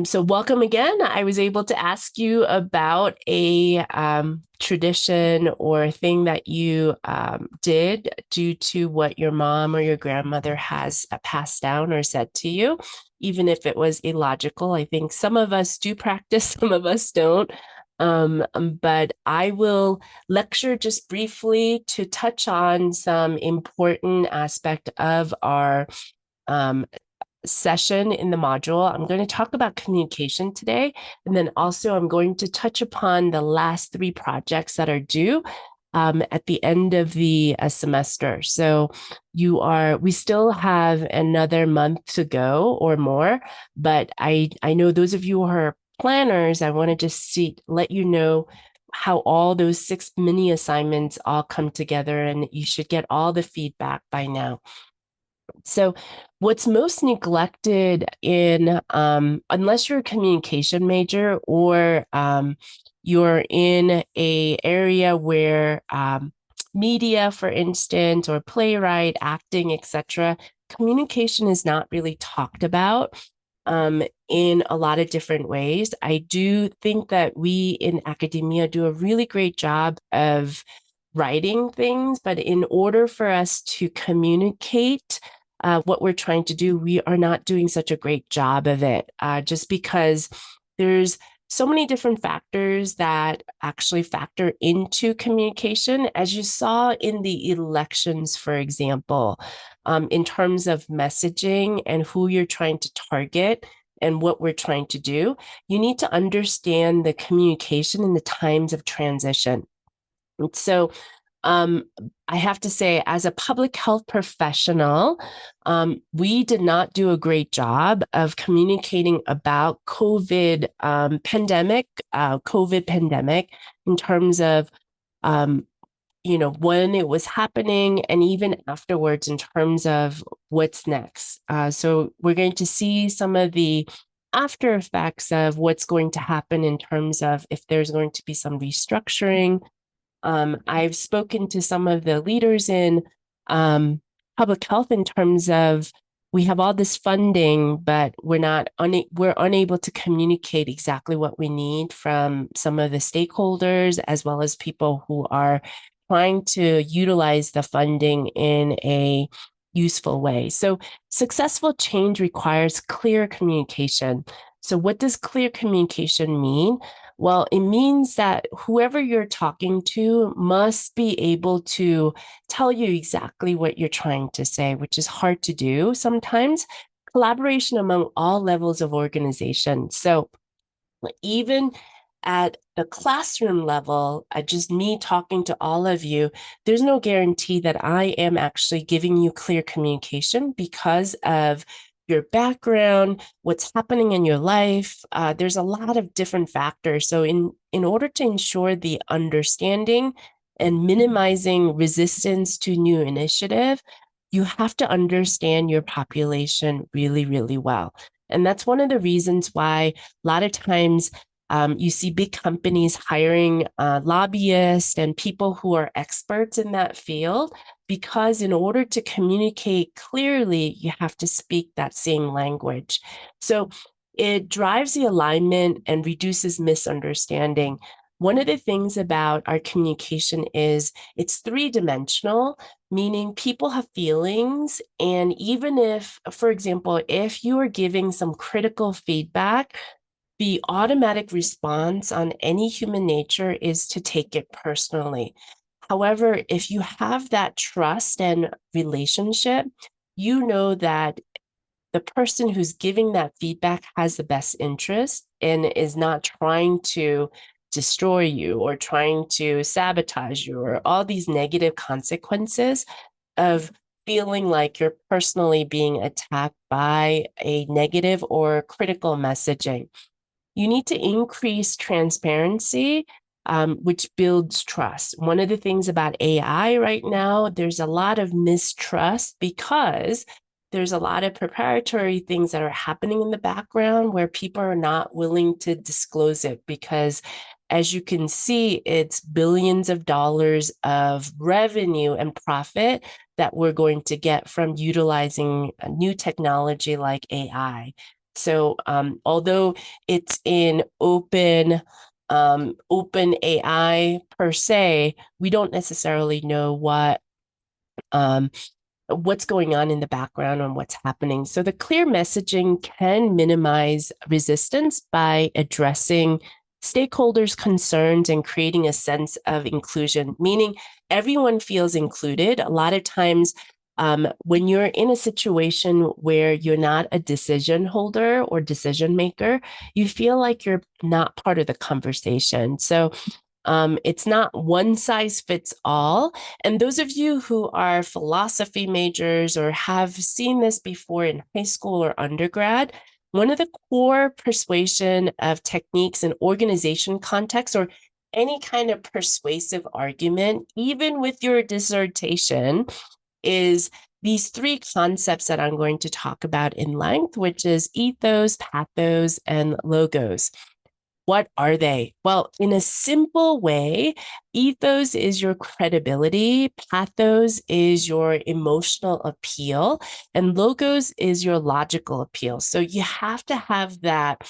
So welcome again. I was able to ask you about a tradition or thing that you did due to what your mom or your grandmother has passed down or said to you, even if it was illogical. I think some of us do practice, some of us don't. But I will lecture just briefly to touch on some important aspect of our um, session in the module. I'm going to talk about communication today, and then also I'm going to touch upon the last three projects that are due at the end of the semester. So we still have another month to go or more, but I know those of you who are planners, I want to just let you know how all those six mini assignments all come together, and you should get all the feedback by now. So, what's most neglected in, unless you're a communication major or you're in a area where media, for instance, or playwright, acting, etc., communication is not really talked about in a lot of different ways. I do think that we in academia do a really great job of writing things, but in order for us to communicate what we're trying to do, we are not doing such a great job of it, just because there's so many different factors that actually factor into communication, as you saw in the elections, for example, in terms of messaging and who you're trying to target and what we're trying to do. You need to understand the communication in the times of transition. So um, I have to say, as a public health professional, we did not do a great job of communicating about COVID pandemic in terms of, um, when it was happening and even afterwards in terms of what's next. So we're going to see some of the after effects of what's going to happen in terms of if there's going to be some restructuring. I've spoken to some of the leaders in public health in terms of we have all this funding, but we're unable to communicate exactly what we need from some of the stakeholders as well as people who are trying to utilize the funding in a useful way. So successful change requires clear communication. So what does clear communication mean? Well, it means that whoever you're talking to must be able to tell you exactly what you're trying to say, which is hard to do sometimes. Collaboration among all levels of organization. So even at the classroom level, just me talking to all of you, there's no guarantee that I am actually giving you clear communication because of your background, what's happening in your life. There's a lot of different factors. So in order to ensure the understanding and minimizing resistance to new initiative, you have to understand your population really, really well. And that's one of the reasons why a lot of times you see big companies hiring lobbyists and people who are experts in that field, because in order to communicate clearly, you have to speak that same language. So it drives the alignment and reduces misunderstanding. One of the things about our communication is it's three-dimensional, meaning people have feelings. And even if, for example, if you are giving some critical feedback, the automatic response on any human nature is to take it personally. However, if you have that trust and relationship, you know that the person who's giving that feedback has the best interest and is not trying to destroy you or trying to sabotage you or all these negative consequences of feeling like you're personally being attacked by a negative or critical messaging. You need to increase transparency, which builds trust. One of the things about AI right now, there's a lot of mistrust because there's a lot of preparatory things that are happening in the background where people are not willing to disclose it because, as you can see, it's billions of dollars of revenue and profit that we're going to get from utilizing a new technology like AI. So although it's in open AI per se, we don't necessarily know what's going on in the background and what's happening. So the clear messaging can minimize resistance by addressing stakeholders' concerns and creating a sense of inclusion, meaning everyone feels included. A lot of times, when you're in a situation where you're not a decision holder or decision maker, you feel like you're not part of the conversation. So it's not one size fits all. And those of you who are philosophy majors or have seen this before in high school or undergrad, one of the core persuasion of techniques in organization context or any kind of persuasive argument, even with your dissertation, is these three concepts that I'm going to talk about in length, which is ethos, pathos, and logos. What are they? Well, in a simple way, ethos is your credibility, pathos is your emotional appeal, and logos is your logical appeal. So you have to have that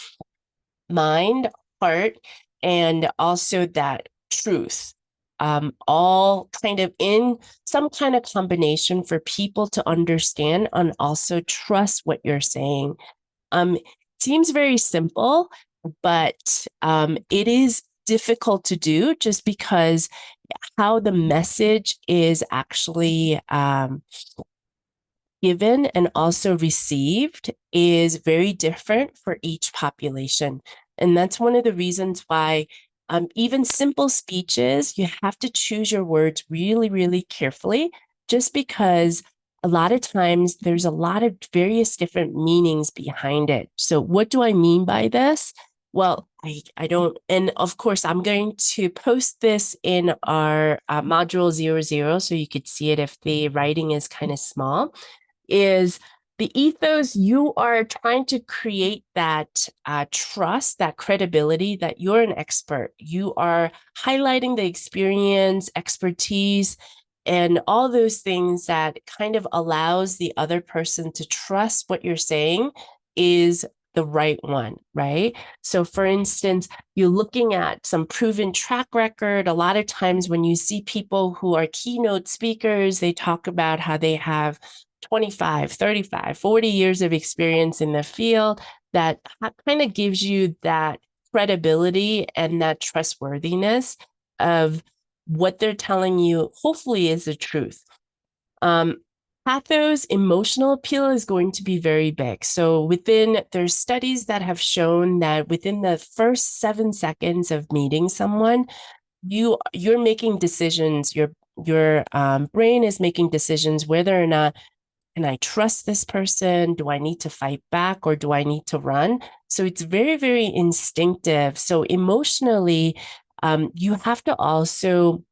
mind, heart, and also that truth, all kind of in some kind of combination for people to understand and also trust what you're saying. Seems very simple, but it is difficult to do just because how the message is actually given and also received is very different for each population. And that's one of the reasons why even simple speeches, you have to choose your words really, really carefully, just because a lot of times there's a lot of various different meanings behind it. So what do I mean by this? Well, I don't, and of course, I'm going to post this in our module 00, so you could see it if the writing is kind of small, is the ethos. You are trying to create that trust, that credibility that you're an expert. You are highlighting the experience, expertise, and all those things that kind of allows the other person to trust what you're saying is the right one, right? So for instance, you're looking at some proven track record. A lot of times when you see people who are keynote speakers, they talk about how they have 25, 35, 40 years of experience in the field. That kind of gives you that credibility and that trustworthiness of what they're telling you, hopefully is the truth. Pathos, emotional appeal is going to be very big. So there's studies that have shown that within the first 7 seconds of meeting someone, you're making decisions, your brain is making decisions whether or not, can I trust this person? Do I need to fight back or do I need to run? So it's very, very instinctive. So emotionally, you have to also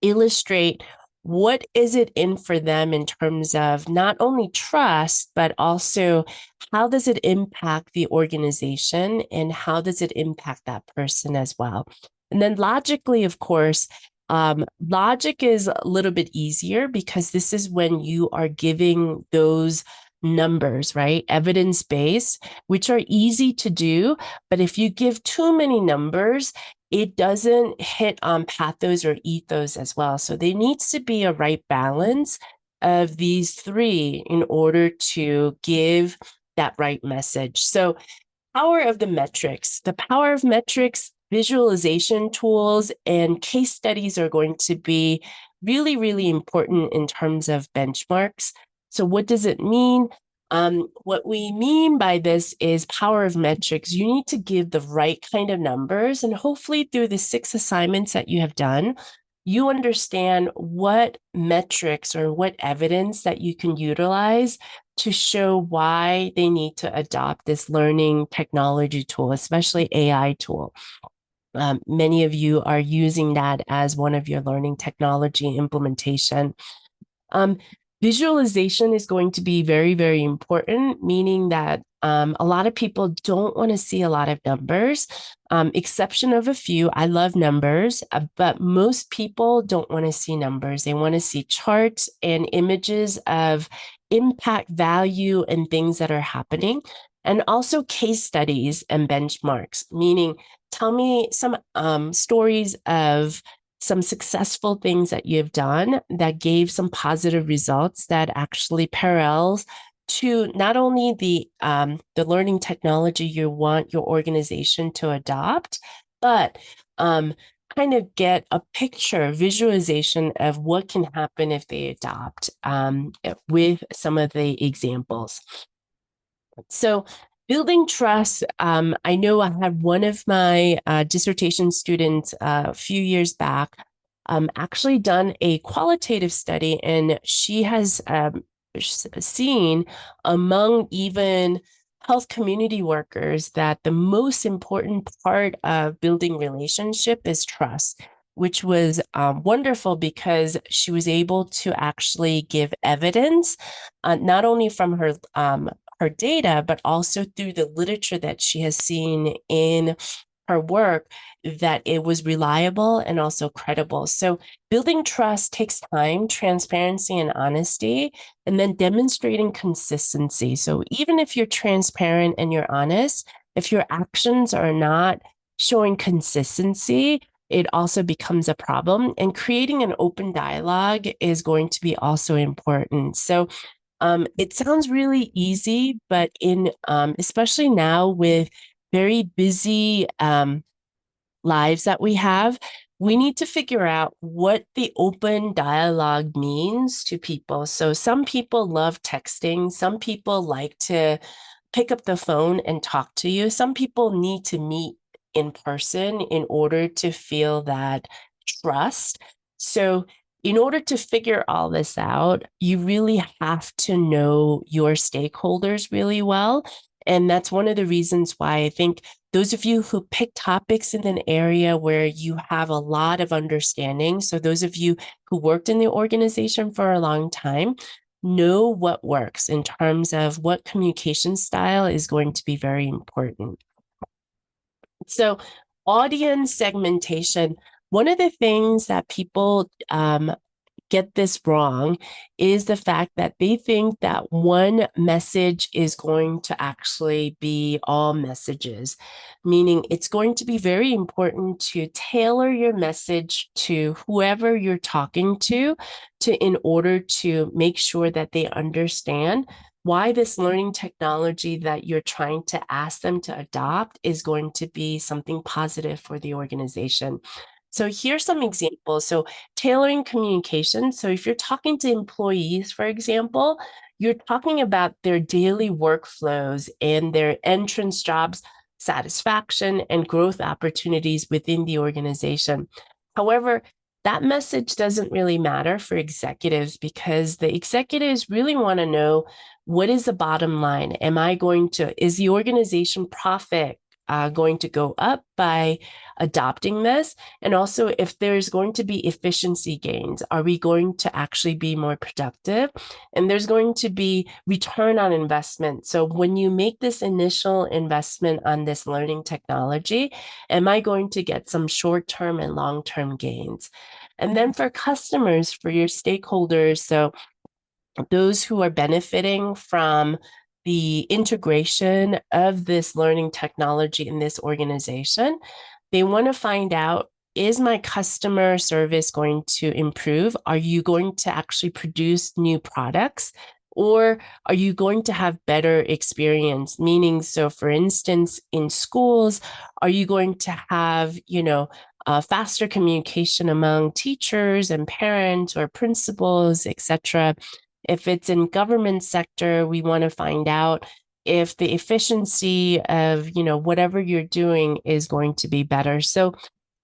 illustrate what is it in for them in terms of not only trust, but also how does it impact the organization and how does it impact that person as well. And then logically, of course, logic is a little bit easier because this is when you are giving those numbers, right? Evidence-based, which are easy to do. But if you give too many numbers, it doesn't hit on pathos or ethos as well. So there needs to be a right balance of these three in order to give that right message. So power of the metrics, the power of metrics, visualization tools, and case studies are going to be really, really important in terms of benchmarks. So what does it mean? What we mean by this is power of metrics. You need to give the right kind of numbers, and hopefully through the 6 assignments that you have done, you understand what metrics or what evidence that you can utilize to show why they need to adopt this learning technology tool, especially AI tool. Many of you are using that as one of your learning technology implementation. Visualization is going to be very, very important, meaning that a lot of people don't want to see a lot of numbers, exception of a few. I love numbers, but most people don't want to see numbers. They want to see charts and images of impact, value, and things that are happening, and also case studies and benchmarks, meaning tell me some stories of some successful things that you've done that gave some positive results that actually parallels to not only the learning technology you want your organization to adopt, but kind of get a picture, visualization of what can happen if they adopt with some of the examples. So building trust, I know I had one of my dissertation students a few years back actually done a qualitative study, and she has seen among even health community workers that the most important part of building relationship is trust, which was wonderful because she was able to actually give evidence, not only from her data, but also through the literature that she has seen in her work, that it was reliable and also credible. So building trust takes time, transparency, and honesty, and then demonstrating consistency. So even if you're transparent and you're honest, if your actions are not showing consistency, it also becomes a problem. And creating an open dialogue is going to be also important. So it sounds really easy, but in especially now with very busy lives that we have, we need to figure out what the open dialogue means to people. So some people love texting, some people like to pick up the phone and talk to you. Some people need to meet in person in order to feel that trust. So in order to figure all this out, you really have to know your stakeholders really well. And that's one of the reasons why I think those of you who pick topics in an area where you have a lot of understanding, so those of you who worked in the organization for a long time, know what works in terms of what communication style is going to be very important. So audience segmentation, one of the things that people get this wrong is the fact that they think that one message is going to actually be all messages, meaning it's going to be very important to tailor your message to whoever you're talking to in order to make sure that they understand why this learning technology that you're trying to ask them to adopt is going to be something positive for the organization. So here's some examples. So tailoring communication. So if you're talking to employees, for example, you're talking about their daily workflows and their entrance jobs, satisfaction, and growth opportunities within the organization. However, that message doesn't really matter for executives because the executives really want to know, what is the bottom line? Is the organization profit going to go up by adopting this? And also, if there's going to be efficiency gains, are we going to actually be more productive? And there's going to be return on investment. So when you make this initial investment on this learning technology, am I going to get some short-term and long-term gains? And then for customers, for your stakeholders, so those who are benefiting from the integration of this learning technology in this organization, they want to find out, is my customer service going to improve? Are you going to actually produce new products? Or are you going to have better experience? Meaning, so for instance, in schools, are you going to have, faster communication among teachers and parents or principals, etc.? If it's in government sector, we want to find out if the efficiency of, whatever you're doing is going to be better. So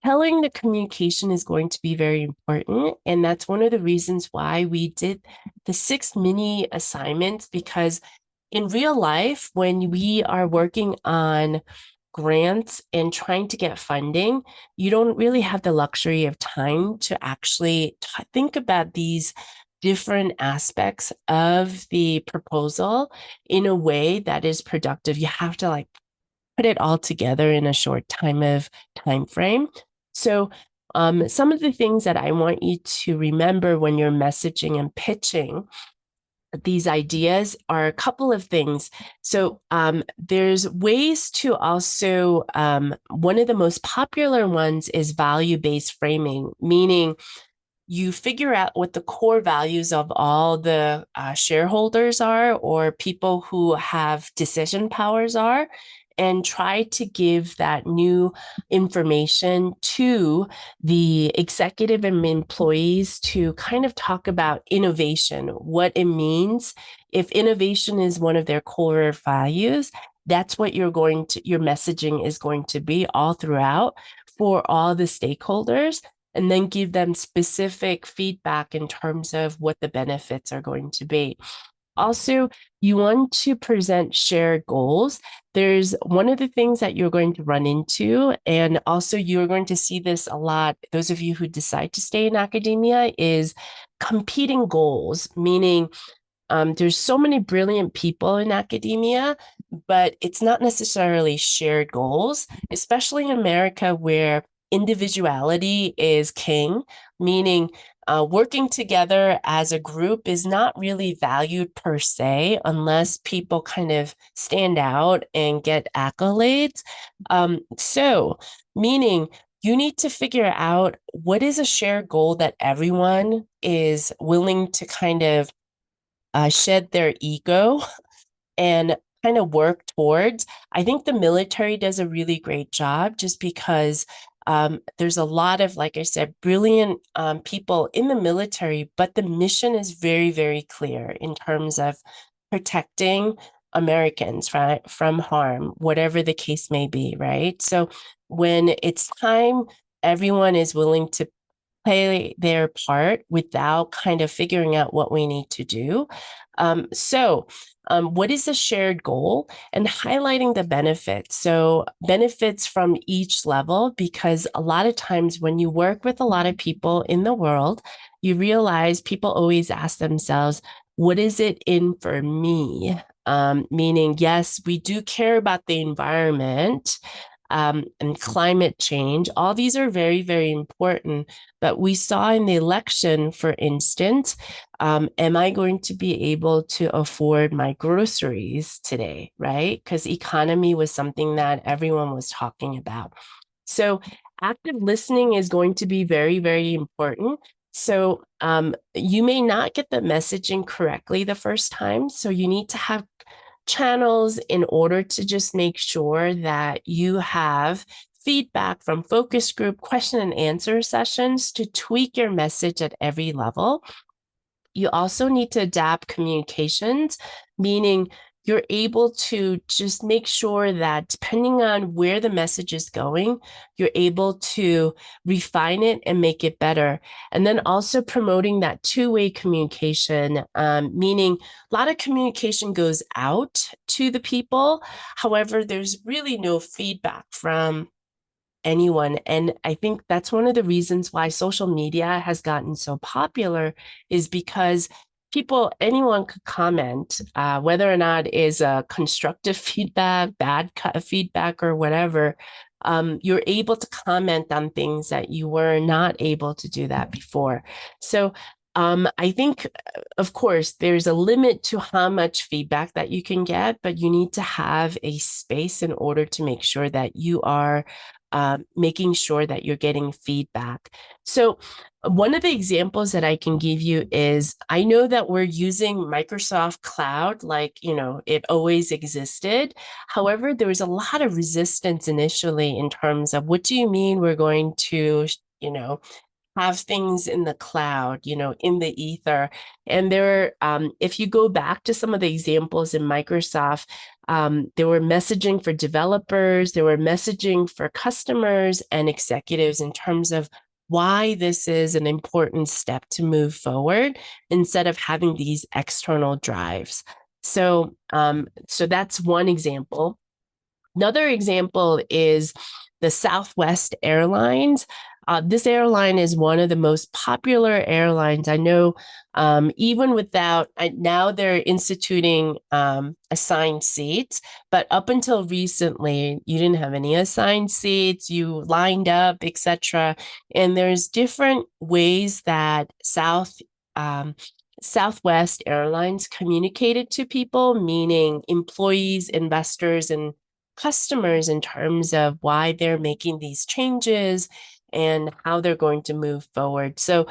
telling the communication is going to be very important. And that's one of the reasons why we did the 6 mini assignments, because in real life, when we are working on grants and trying to get funding, you don't really have the luxury of time to actually think about these different aspects of the proposal in a way that is productive. You have to put it all together in a short time frame. So some of the things that I want you to remember when you're messaging and pitching these ideas are a couple of things. So there's ways to also, one of the most popular ones is value-based framing, meaning you figure out what the core values of all the shareholders are or people who have decision powers are, and try to give that new information to the executive and employees to kind of talk about innovation, what it means. If innovation is one of their core values, that's what your messaging is going to be all throughout for all the stakeholders, and then give them specific feedback in terms of what the benefits are going to be. Also, you want to present shared goals. There's one of the things that you're going to run into, and also you're going to see this a lot, those of you who decide to stay in academia, is competing goals, meaning there's so many brilliant people in academia, but it's not necessarily shared goals, especially in America where individuality is king, meaning working together as a group is not really valued per se unless people kind of stand out and get accolades. So, meaning you need to figure out what is a shared goal that everyone is willing to kind of shed their ego and kind of work towards. I think the military does a really great job just because there's a lot of, like I said, brilliant people in the military, but the mission is very, very clear in terms of protecting Americans from harm, whatever the case may be, right? So when it's time, everyone is willing to play their part without kind of figuring out what we need to do. What is a shared goal, and highlighting the benefits? So benefits from each level, because a lot of times when you work with a lot of people in the world, you realize people always ask themselves, what is it in for me? Meaning, yes, we do care about the environment, and climate change. All these are very, very important. But we saw in the election, for instance, am I going to be able to afford my groceries today, right? Because economy was something that everyone was talking about. So active listening is going to be very, very important. So you may not get the messaging correctly the first time. So you need to have channels in order to just make sure that you have feedback from focus group, question and answer sessions to tweak your message at every level. You also need to adapt communications, meaning you're able to just make sure that depending on where the message is going, you're able to refine it and make it better. And then also promoting that two-way communication, meaning a lot of communication goes out to the people. However, there's really no feedback from anyone. And I think that's one of the reasons why social media has gotten so popular, is because anyone could comment, whether or not is a constructive feedback, bad feedback, or whatever. You're able to comment on things that you were not able to do that before. So I think, of course, there's a limit to how much feedback that you can get, but you need to have a space in order to make sure that you are making sure that you're getting feedback. So one of the examples that I can give you is, I know that we're using Microsoft Cloud like, it always existed. However, there was a lot of resistance initially in terms of, what do you mean we're going to, have things in the cloud, in the ether? And if you go back to some of the examples in Microsoft, there were messaging for developers, there were messaging for customers and executives in terms of why this is an important step to move forward instead of having these external drives. So that's one example. Another example is the Southwest Airlines. This airline is one of the most popular airlines. I know, even without, now they're instituting assigned seats, but up until recently, you didn't have any assigned seats, you lined up, etc. And there's different ways that Southwest Airlines communicated to people, meaning employees, investors, and customers, in terms of why they're making these changes and how they're going to move forward. So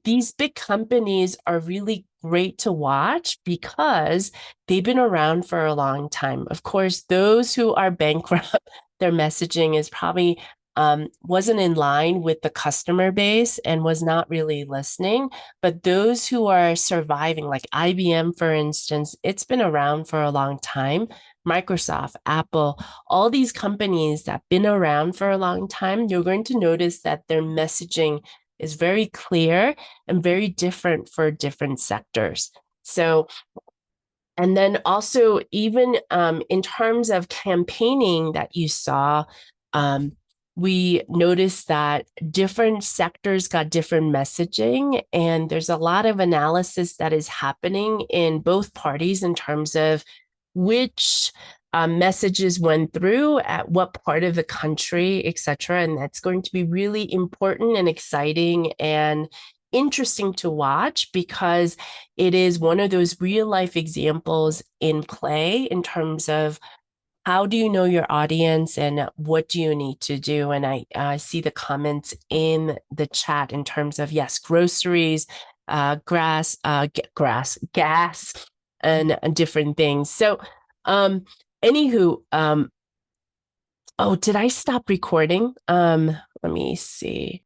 these big companies are really great to watch because they've been around for a long time. Of course, those who are bankrupt, their messaging is probably wasn't in line with the customer base and was not really listening. But those who are surviving, like IBM, for instance, it's been around for a long time. Microsoft, Apple, all these companies that have been around for a long time, you're going to notice that their messaging is very clear and very different for different sectors. So, and then also, even in terms of campaigning that you saw, we noticed that different sectors got different messaging, and there's a lot of analysis that is happening in both parties in terms of which messages went through at what part of the country, et cetera. And that's going to be really important and exciting and interesting to watch, because it is one of those real life examples in play in terms of how do you know your audience and what do you need to do? And I see the comments in the chat in terms of, yes, groceries, gas, and different things. So, anywho, oh, did I stop recording? Let me see.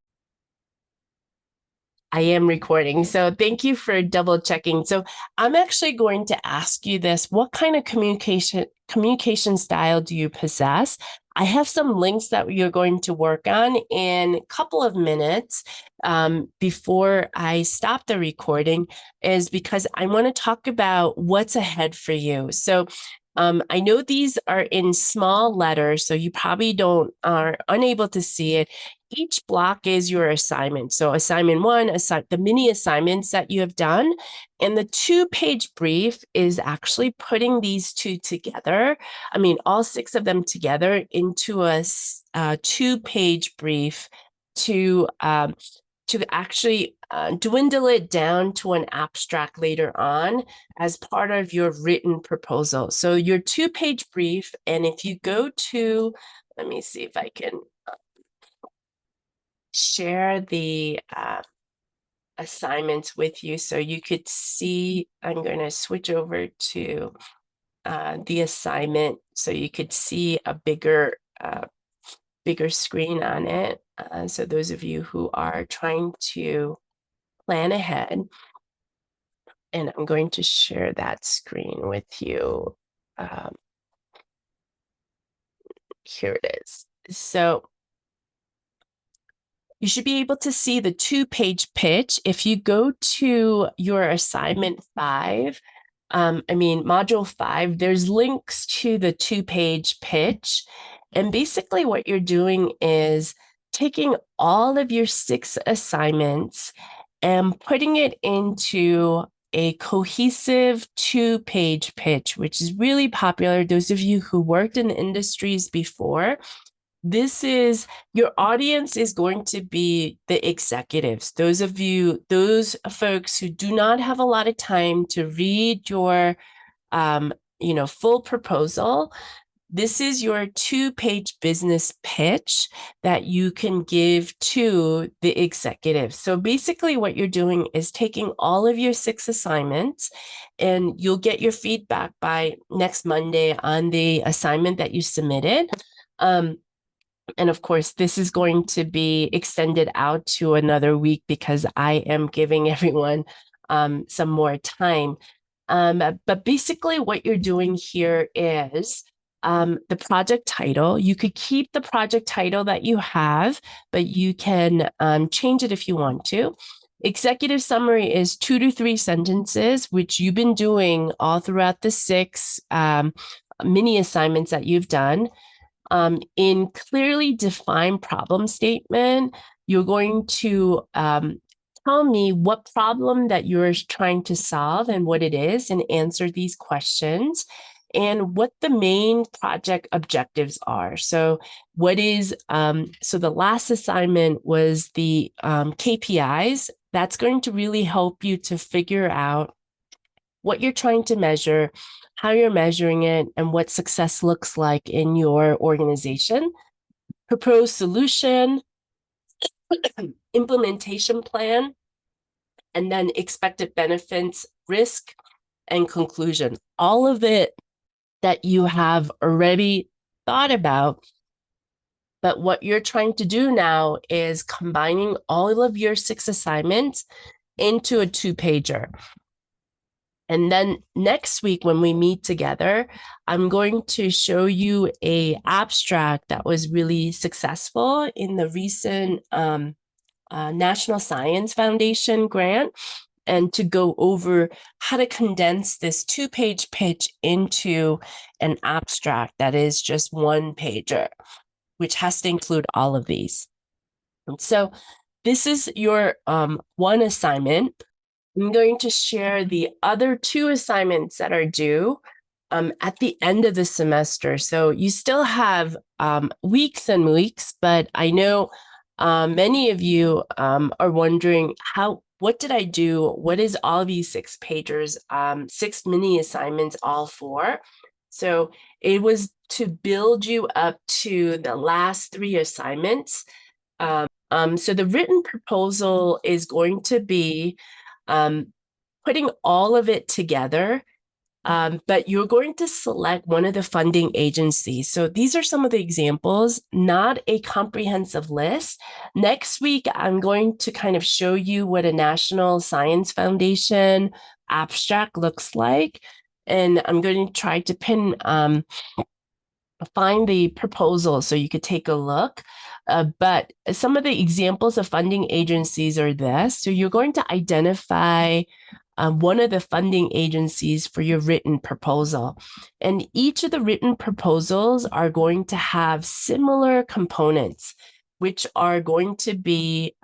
I am recording. So thank you for double checking. So I'm actually going to ask you this. What kind of communication style do you possess? I have some links that you're going to work on in a couple of minutes before I stop the recording, is because I want to talk about what's ahead for you. So I know these are in small letters, so you probably are unable to see it. Each block is your assignment. So assignment one, the mini assignments that you have done, and the 2-page brief is actually putting these two together. I mean, all 6 of them together into a 2-page brief to actually dwindle it down to an abstract later on as part of your written proposal. So your 2-page brief, and if you go to, let me see if I can share the assignments with you so you could see. I'm going to switch over to the assignment so you could see a bigger screen on it. So those of you who are trying to plan ahead, and I'm going to share that screen with you. Here it is. So you should be able to see the 2-page pitch. If you go to your assignment 5, module 5, there's links to the 2-page pitch. And basically what you're doing is taking all of your 6 assignments and putting it into a cohesive 2-page pitch, which is really popular. Those of you who worked in industries before, your audience is going to be the executives. Those folks who do not have a lot of time to read your, full proposal. This is your 2-page business pitch that you can give to the executives. So basically what you're doing is taking all of your 6 assignments, and you'll get your feedback by next Monday on the assignment that you submitted. And of course, this is going to be extended out to another week because I am giving everyone some more time. But basically what you're doing here is the project title. You could keep the project title that you have, but you can change it if you want to. Executive summary is 2 to 3 sentences, which you've been doing all throughout the 6 mini assignments that you've done. In clearly defined problem statement, you're going to tell me what problem that you're trying to solve and what it is, and answer these questions. and what the main project objectives are. So what is, so the last assignment was the KPIs. That's going to really help you to figure out what you're trying to measure, how you're measuring it, and what success looks like in your organization. Proposed solution, implementation plan, and then expected benefits, risk, and conclusion. All of it that you have already thought about, but what you're trying to do now is combining all of your 6 assignments into a 2-pager. And then next week when we meet together, I'm going to show you a abstract that was really successful in the recent National Science Foundation grant, and to go over how to condense this 2-page pitch into an abstract that is just 1-pager, which has to include all of these. And so this is your one assignment. I'm going to share the other 2 assignments that are due at the end of the semester. So you still have weeks and weeks, but I know many of you are wondering, what did I do? What is all these 6-pagers, 6 mini assignments all for? So it was to build you up to the last 3 assignments. So the written proposal is going to be putting all of it together, but you're going to select one of the funding agencies. So these are some of the examples, not a comprehensive list. Next week, I'm going to kind of show you what a National Science Foundation abstract looks like. And I'm going to try to find the proposal so you could take a look. But some of the examples of funding agencies are this. So you're going to identify one of the funding agencies for your written proposal. And each of the written proposals are going to have similar components, which are going to be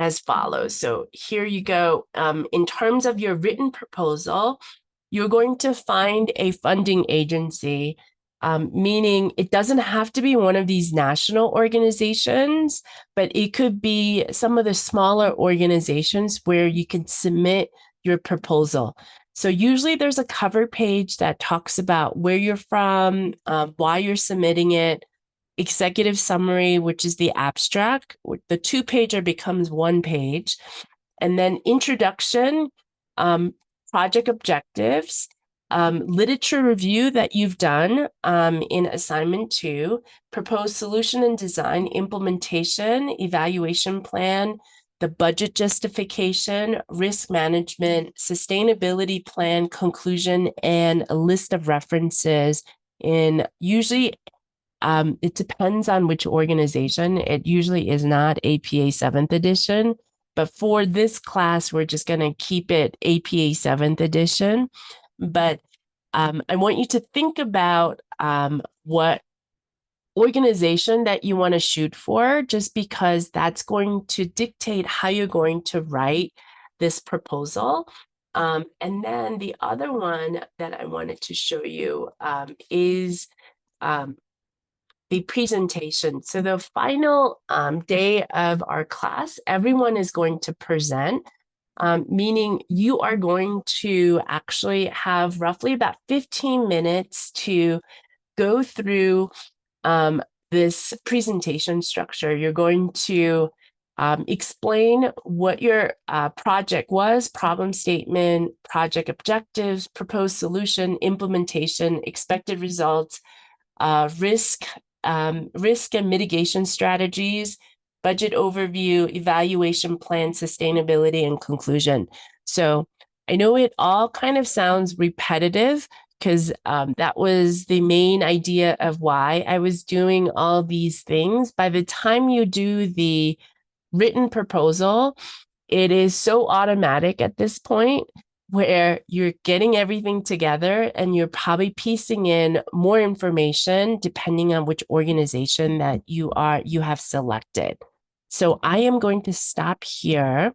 as follows. So here you go. In terms of your written proposal, you're going to find a funding agency, meaning it doesn't have to be one of these national organizations, but it could be some of the smaller organizations where you can submit your proposal. So usually there's a cover page that talks about where you're from, why you're submitting it, executive summary, which is the abstract. The 2-pager becomes 1 page, and then introduction, project objectives, literature review that you've done in assignment 2, proposed solution and design, implementation, evaluation plan, the budget justification, risk management, sustainability plan, conclusion, and a list of references. In usually, it depends on which organization. It usually is not APA 7th edition. But for this class, we're just going to keep it APA 7th edition. But I want you to think about what organization that you want to shoot for, just because that's going to dictate how you're going to write this proposal. And then the other one that I wanted to show you is the presentation. So the final day of our class, everyone is going to present, meaning you are going to actually have roughly about 15 minutes to go through this presentation structure. You're going to explain what your project was, problem statement, project objectives, proposed solution, implementation, expected results, risk and mitigation strategies, budget overview, evaluation plan, sustainability, and conclusion. So I know it all kind of sounds repetitive, because that was the main idea of why I was doing all these things. By the time you do the written proposal, it is so automatic at this point, where you're getting everything together and you're probably piecing in more information depending on which organization that you have selected. So I am going to stop here.